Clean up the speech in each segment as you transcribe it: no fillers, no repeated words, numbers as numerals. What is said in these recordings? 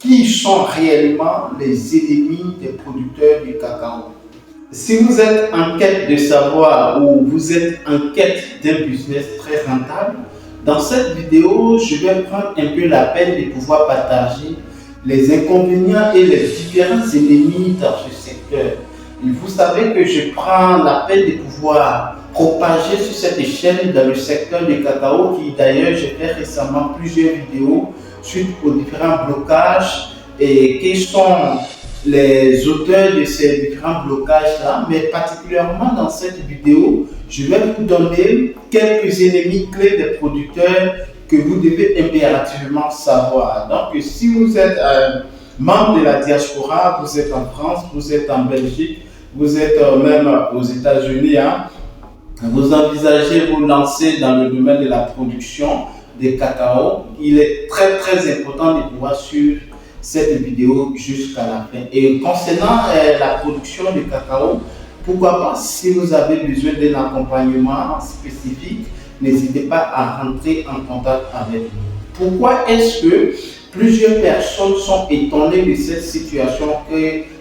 qui sont réellement les ennemis des producteurs du cacao. Si vous êtes en quête de savoir ou vous êtes en quête d'un business très rentable, dans cette vidéo, je vais prendre un peu la peine de pouvoir partager les inconvénients et les différents ennemis dans ce secteur. Et vous savez que je prends la peine de pouvoir propager sur cette chaîne dans le secteur du cacao, qui d'ailleurs j'ai fait récemment plusieurs vidéos suite aux différents blocages et qui sont les auteurs de ces différents blocages-là, mais particulièrement dans cette vidéo, je vais vous donner quelques ennemis clés des producteurs que vous devez impérativement savoir. Donc, si vous êtes membre de la diaspora, vous êtes en France, vous êtes en Belgique, vous êtes même aux États-Unis, vous envisagez vous lancer dans le domaine de la production de cacao, il est très important de pouvoir suivre cette vidéo jusqu'à la fin. Et concernant la production de cacao, pourquoi pas, si vous avez besoin d'un accompagnement spécifique, n'hésitez pas à rentrer en contact avec nous. Pourquoi est-ce que plusieurs personnes sont étonnées de cette situation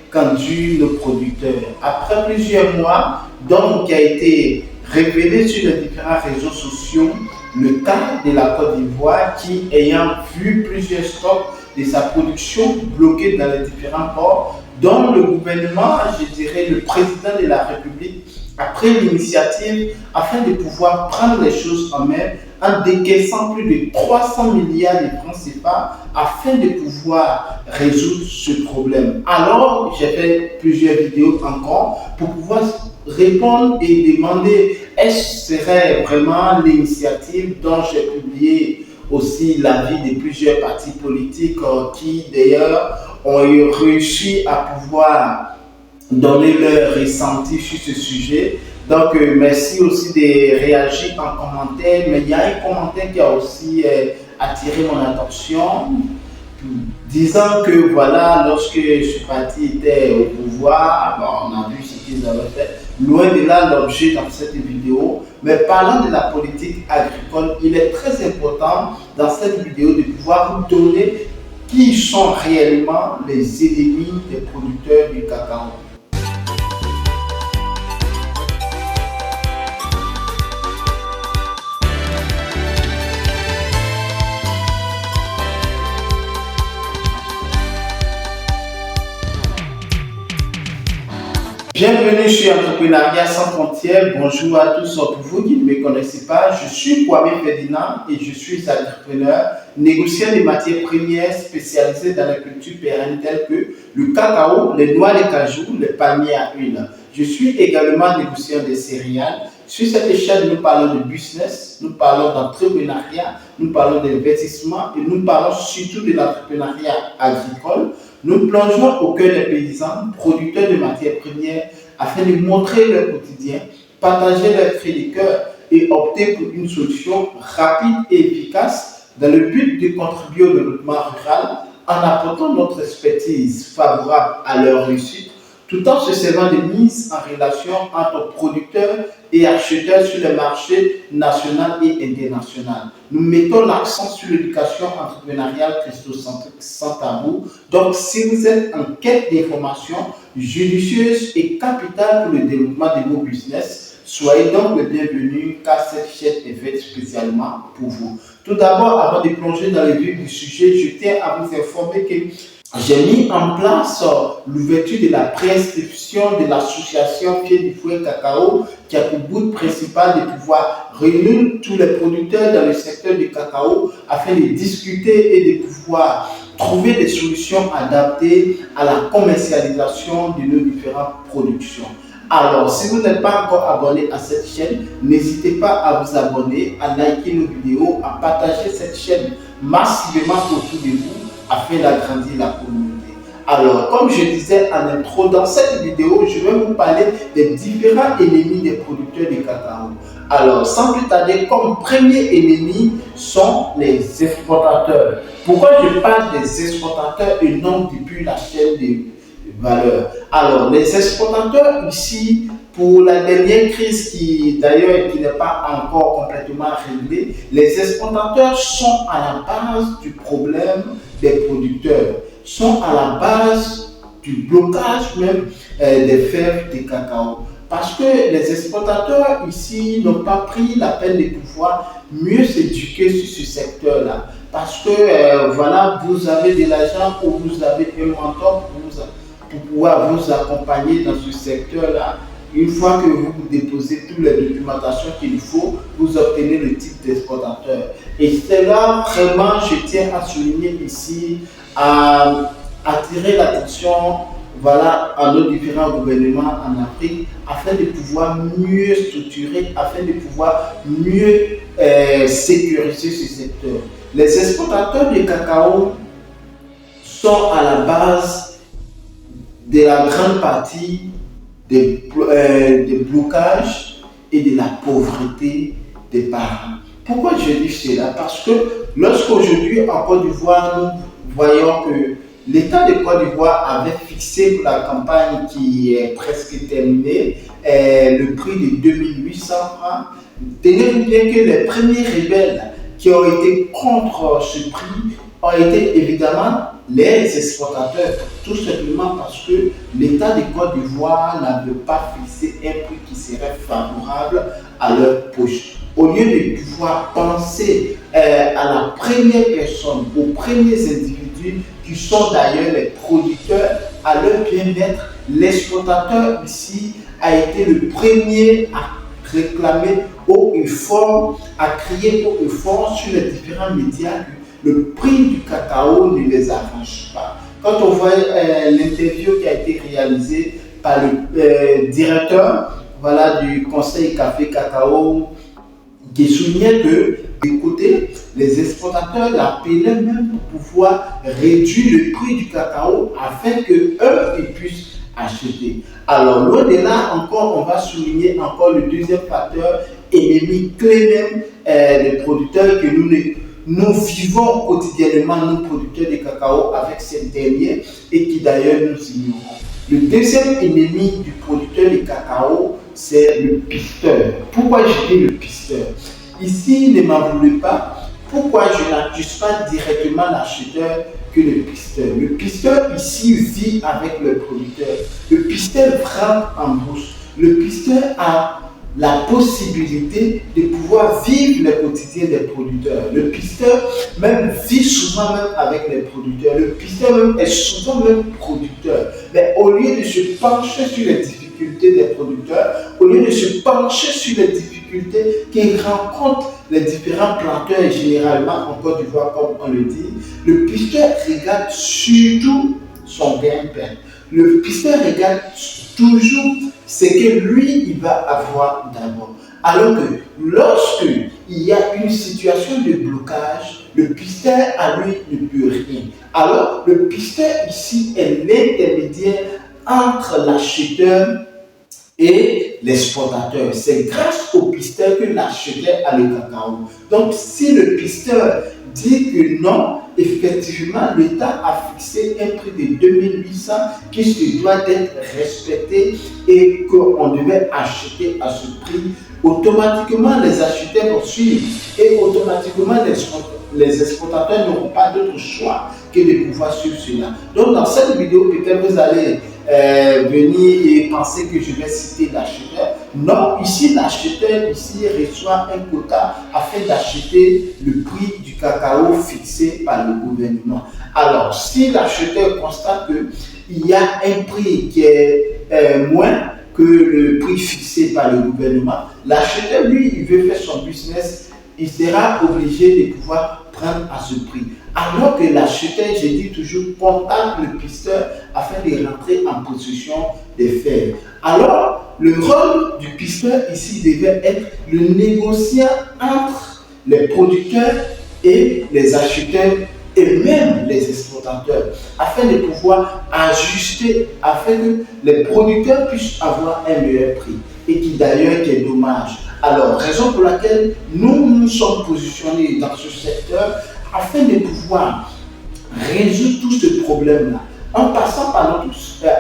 qu'endurent nos producteurs? Après plusieurs mois, donc, qui a été révélé sur les différents réseaux sociaux, le cas de la Côte d'Ivoire qui, ayant vu plusieurs stocks de sa production bloqués dans les différents ports, dont le gouvernement, je dirais le président de la République, a pris l'initiative afin de pouvoir prendre les choses en main en décaissant plus de 300 milliards de francs CFA afin de pouvoir résoudre ce problème. Alors, j'ai fait plusieurs vidéos encore pour pouvoir répondre et demander est-ce que serait vraiment l'initiative dont j'ai publié aussi l'avis de plusieurs partis politiques qui d'ailleurs ont réussi à pouvoir donner leur ressenti sur ce sujet. Donc merci aussi de réagir en commentaire, mais il y a un commentaire qui a aussi attiré mon attention, disant que voilà, lorsque ce parti était au pouvoir, on a vu ce qu'ils avaient fait. Loin de là l'objet dans cette vidéo, mais parlant de la politique agricole, il est très important dans cette vidéo de pouvoir vous donner qui sont réellement les ennemis des producteurs du cacao. Bienvenue sur Entrepreneuriat sans frontières. Bonjour à tous. Pour vous qui ne me connaissez pas, je suis Kwame Ferdinand et je suis entrepreneur, négociant des matières premières spécialisées dans la culture pérenne telles que le cacao, les noix de cajou, les palmiers à huile. Je suis également négociant des céréales. Sur cette chaîne, nous parlons de business, nous parlons d'entrepreneuriat, nous parlons d'investissement et nous parlons surtout de l'entrepreneuriat agricole. Nous plongeons au cœur des paysans, producteurs de matières premières, afin de montrer leur quotidien, partager leurs cris de cœur et opter pour une solution rapide et efficace dans le but de contribuer au développement rural en apportant notre expertise favorable à leur réussite, tout en se servant de mise en relation entre producteurs et acheteurs sur les marchés national et international. Nous mettons l'accent sur l'éducation entrepreneuriale christocentrique sans tabou. Donc, si vous êtes en quête d'informations judicieuses et capitales pour le développement de vos business, soyez donc le bienvenu car cette chaîne est faite spécialement pour vous. Tout d'abord, avant de plonger dans le vif du sujet, je tiens à vous informer que j'ai mis en place l'ouverture de la préinscription de l'association Pied du Fouet Cacao qui a pour but principal de pouvoir réunir tous les producteurs dans le secteur du cacao afin de discuter et de pouvoir trouver des solutions adaptées à la commercialisation de nos différentes productions. Alors, si vous n'êtes pas encore abonné à cette chaîne, n'hésitez pas à vous abonner, à liker nos vidéos, à partager cette chaîne massivement autour de vous afin d'agrandir la communauté. Alors, comme je disais en intro, dans cette vidéo, je vais vous parler des différents ennemis des producteurs de cacao. Alors, sans plus tarder, comme premier ennemi sont les exportateurs. Pourquoi je parle des exportateurs et non depuis la chaîne de valeur? Alors, les exportateurs ici, pour la dernière crise qui d'ailleurs qui n'est pas encore complètement réglée, les exportateurs sont à la base du problème des producteurs. sont à la base du blocage même des fèves de cacao. Parce que les exportateurs ici n'ont pas pris la peine de pouvoir mieux s'éduquer sur ce secteur-là. Parce que voilà, vous avez de l'argent ou vous avez un mentor pour pouvoir vous accompagner dans ce secteur-là. Une fois que vous déposez toutes les documentations qu'il faut, vous obtenez le titre d'exportateur. Et c'est là, vraiment, je tiens à souligner ici, à attirer l'attention voilà, à nos différents gouvernements en Afrique afin de pouvoir mieux structurer, afin de pouvoir mieux sécuriser ce secteur. Les exportateurs de cacao sont à la base de la grande partie des blocages et de la pauvreté des parents. Pourquoi je dis cela? Parce que lorsqu'aujourd'hui en Côte d'Ivoire, nous voyons que l'État de Côte d'Ivoire avait fixé pour la campagne qui est presque terminée le prix de 2800 francs. Tenez-vous bien que les premiers rebelles qui ont été contre ce prix ont été évidemment les exportateurs, tout simplement parce que l'État de Côte d'Ivoire n'avait pas fixé un prix qui serait favorable à leur poche. Au lieu de pouvoir penser à la première personne, aux premiers individus qui sont d'ailleurs les producteurs, à leur bien-être, l'exportateur ici a été le premier à réclamer haut et fort, à crier haut et fort sur les différents médias que le prix du cacao ne les arrange pas. Quand on voit l'interview qui a été réalisée par le directeur voilà, du Conseil Café Cacao, qui soulignait que, écoutez, les exportateurs l'appelaient même pour pouvoir réduire le prix du cacao afin qu'eux, ils puissent acheter. Alors, loin de là, encore, on va souligner encore le deuxième facteur ennemi clé même des producteurs que nous vivons quotidiennement, nous producteurs de cacao, avec ces derniers et qui d'ailleurs nous ignorons. Le deuxième ennemi du producteur de cacao, c'est le pisteur. Pourquoi je dis le pisteur? Ici, ne m'en voulez pas. Pourquoi je n'accuse pas directement l'acheteur que le pisteur? Le pisteur ici vit avec le producteur. Le pisteur frappe en bourse. Le pisteur a la possibilité de pouvoir vivre le quotidien des producteurs. Le pisteur même vit souvent même avec les producteurs. Le pisteur même est souvent même producteur. Mais au lieu de se pencher sur les difficultés des producteurs, au lieu de se pencher sur les difficultés qu'ils rencontrent les différents planteurs et généralement en Côte d'Ivoire comme on le dit, le pisteur regarde surtout son gain-pain. Le pisteur regarde toujours ce que lui, il va avoir d'abord. Alors que lorsqu'il y a une situation de blocage, le pisteur à lui ne peut rien. Alors, le pisteur ici est l'intermédiaire entre l'acheteur et l'exportateur. C'est grâce au pisteur que l'acheteur a le cacao. Donc, si le pisteur dit que non, effectivement, l'État a fixé un prix de 2800 qui se doit d'être respecté et qu'on devait acheter à ce prix. Automatiquement, les acheteurs vont suivre et automatiquement, les exportateurs n'auront pas d'autre choix que de pouvoir suivre cela. Donc, dans cette vidéo, peut-être vous allez venir et penser que je vais citer l'acheteur. Non, ici, l'acheteur ici reçoit un quota afin d'acheter le prix du cacao fixé par le gouvernement. Alors, si l'acheteur constate qu'il y a un prix qui est moins que le prix fixé par le gouvernement, l'acheteur, lui, il veut faire son business, il sera obligé de pouvoir prendre à ce prix. Alors que l'acheteur, je dis toujours, contacte le pisteur afin de rentrer en possession des fèves. Alors, le rôle du pisteur ici devait être le négociant entre les producteurs et les acheteurs et même les exportateurs, afin de pouvoir ajuster, afin que les producteurs puissent avoir un meilleur prix. Et qui d'ailleurs est dommage. Alors, raison pour laquelle nous nous sommes positionnés dans ce secteur afin de pouvoir résoudre tout ce problème-là. En passant par notre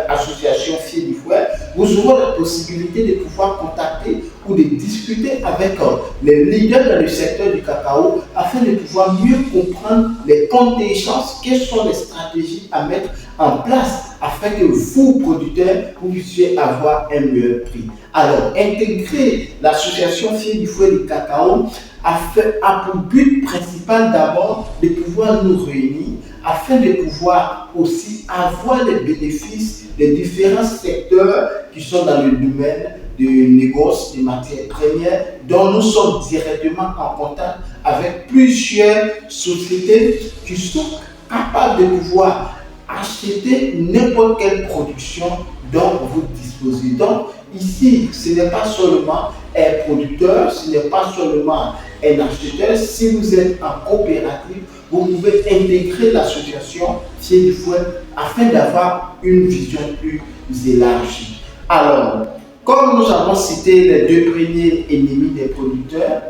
association Fier du Fouet, vous aurez la possibilité de pouvoir contacter ou de discuter avec les leaders dans le secteur du cacao afin de pouvoir mieux comprendre les contingences, quelles sont les stratégies à mettre en place afin que vous, producteurs, vous puissiez avoir un meilleur prix. Alors, intégrer l'association Filles du Fouet du Cacao a pour but principal d'abord de pouvoir nous réunir afin de pouvoir aussi avoir les bénéfices des différents secteurs qui sont dans le domaine du négoce des matières premières, dont nous sommes directement en contact avec plusieurs sociétés qui sont capables de pouvoir acheter n'importe quelle production dont vous disposez. Donc, ici, ce n'est pas seulement un producteur, ce n'est pas seulement un acheteur. Si vous êtes en coopérative, vous pouvez intégrer l'association Filles du Fouet afin d'avoir une vision plus élargie. Alors, comme nous avons cité les deux premiers ennemis des producteurs,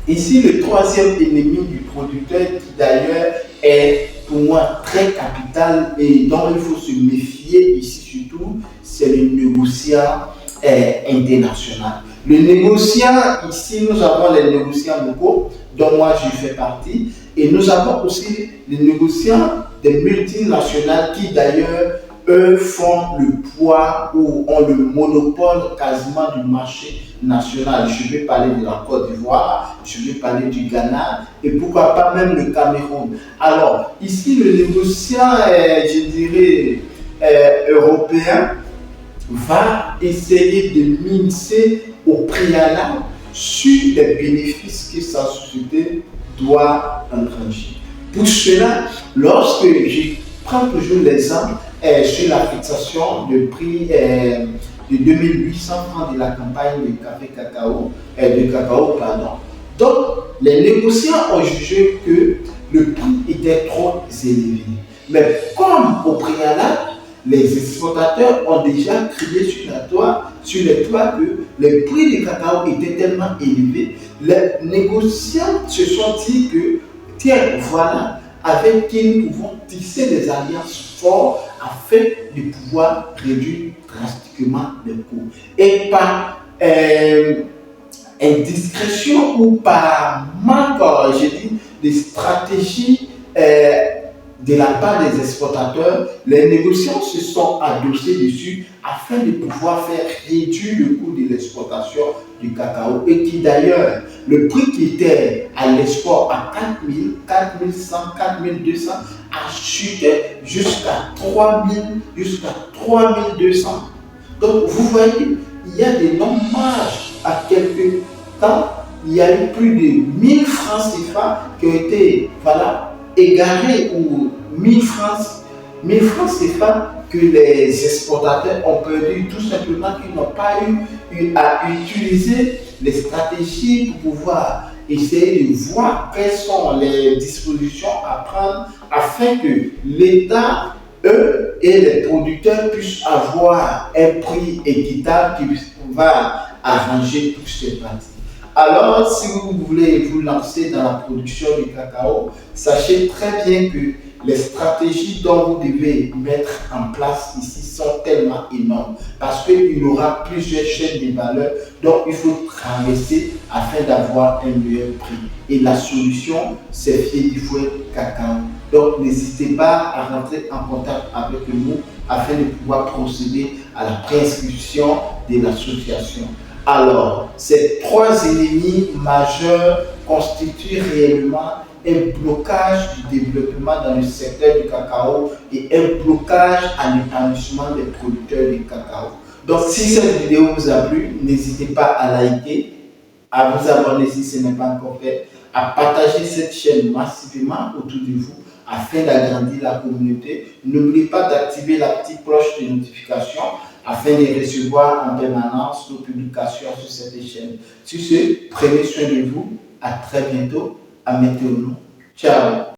ici le troisième ennemi du producteur qui d'ailleurs est pour moi très capital et dont il faut se méfier ici surtout, c'est le négociant international. Le négociant, ici nous avons les négociants locaux, dont moi je fais partie, et nous avons aussi les négociants des multinationales qui d'ailleurs, eux, font le poids ou ont le monopole quasiment du marché national. Je vais parler de la Côte d'Ivoire, je vais parler du Ghana et pourquoi pas même le Cameroun. Alors, ici, le négociant, je dirais, européen, va essayer de mixer au préalable sur les bénéfices que sa société doit engranger. Pour cela, lorsque je prends toujours l'exemple sur la fixation de prix de 2800 francs de la campagne de café cacao, donc les négociants ont jugé que le prix était trop élevé. Mais comme au préalable, les exportateurs ont déjà crié sur les toits que les prix du cacao étaient tellement élevés, les négociants se sont dit que, tiens, voilà, avec qui nous pouvons tisser des alliances fortes afin de pouvoir réduire drastiquement les coûts. Et par indiscrétion ou par manque, je dis, de stratégie de la part des exportateurs, les négociants se sont adossés dessus afin de pouvoir faire réduire le coût de l'exportation du cacao et qui d'ailleurs, le prix qui était à l'export à 4 000, 4 100, 4 200 a chuté jusqu'à 3 000, jusqu'à 3 200. Donc vous voyez, il y a des non-marges à quelques temps, il y a eu plus de 1000 francs CFA qui ont été égarés ou 1000 francs CFA que les exportateurs ont perdu tout simplement qu'ils n'ont pas eu à utiliser les stratégies pour pouvoir essayer de voir quelles sont les dispositions à prendre afin que l'État, eux et les producteurs puissent avoir un prix équitable qui va arranger toutes ces parties. Alors, si vous voulez vous lancer dans la production du cacao, sachez très bien que les stratégies dont vous devez mettre en place ici sont tellement énormes parce qu'il y aura plusieurs chaînes de valeur dont il faut traverser afin d'avoir un meilleur prix. Et la solution, c'est Filles du Fouet Cacao. Donc, n'hésitez pas à rentrer en contact avec nous afin de pouvoir procéder à la préinscription de l'association. Alors, ces trois ennemis majeurs constituent réellement un blocage du développement dans le secteur du cacao et un blocage à l'épanouissement des producteurs du cacao. Donc, si cette vidéo vous a plu, n'hésitez pas à liker, à vous abonner si ce n'est pas encore fait, à partager cette chaîne massivement autour de vous afin d'agrandir la communauté. N'oubliez pas d'activer la petite cloche de notification afin de recevoir en permanence nos publications sur cette chaîne. Sur ce, prenez soin de vous. À très bientôt. À maintenant. Ciao.